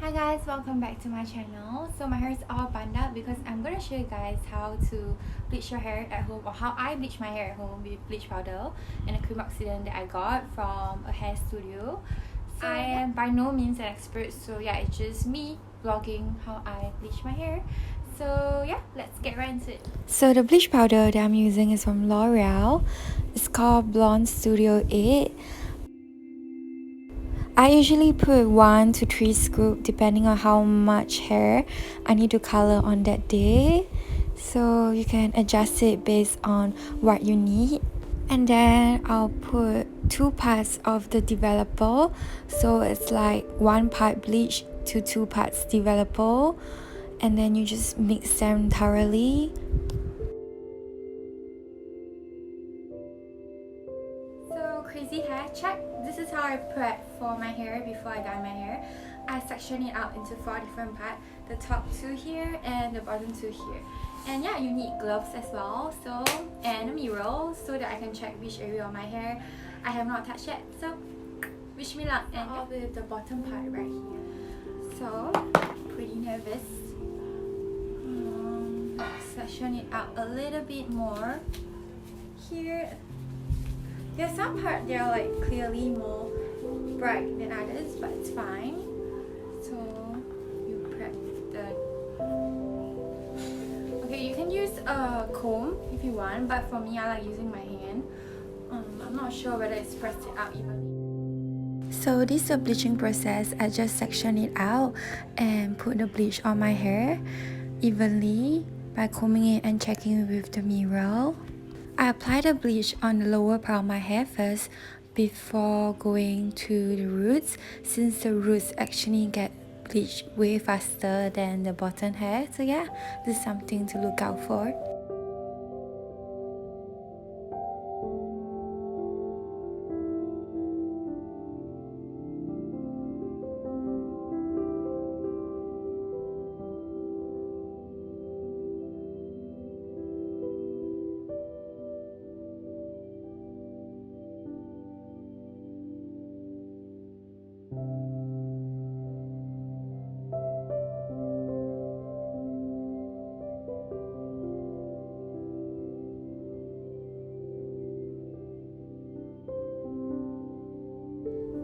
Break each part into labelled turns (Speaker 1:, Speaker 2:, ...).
Speaker 1: Hi guys, welcome back to my channel. So my hair is all bundled up because I'm gonna show you guys how to bleach your hair at home, or how I bleach my hair at home with bleach powder and a cream oxydant that I got from a hair studio. So I am by no means an expert, so yeah, it's just me vlogging how I bleach my hair. So yeah, let's get right into it. So the bleach powder that I'm using is from L'Oreal. It's called Blonde Studio 8. I usually put 1 to 3 scoops depending on how much hair I need to color on that day. So you can adjust it based on what you need. And then I'll put 2 parts of the developer. So it's like 1 part bleach to 2 parts developer. And then you just mix them thoroughly. So crazy hair check. This is how I prep for my hair before I dye my hair. I section it out into 4 different parts. The top 2 here and the bottom 2 here. And yeah, you need gloves as well, so, and a mirror so that I can check which area of my hair I have not touched yet. So wish me luck. And all with the bottom part right here. So pretty nervous. Let's section it out a little bit more. Here there's some parts that are like clearly more bright than others, but it's fine. So you prep the... Okay, you can use a comb if you want, but for me I like using my hand. I'm not sure whether it's pressed it out evenly. So this is the bleaching process. I just section it out and put the bleach on my hair evenly by combing it and checking it with the mirror. I apply the bleach on the lower part of my hair first before going to the roots, since the roots actually get bleached way faster than the bottom hair. So yeah, this is something to look out for.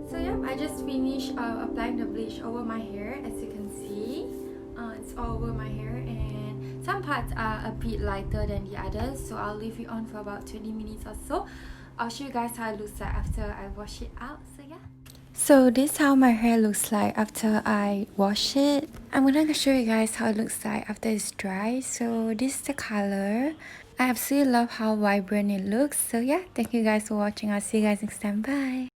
Speaker 1: So yeah, I just finished applying the bleach over my hair. As you can see, it's all over my hair, and some parts are a bit lighter than the others, so I'll leave it on for about 20 minutes or so. I'll show you guys how it looks like after I wash it out. So yeah, so this is how my hair looks like after I wash it. I'm gonna show you guys how it looks like after it's dry. So this is the color. I absolutely love how vibrant it looks. So yeah, thank you guys for watching. I'll see you guys next time. Bye.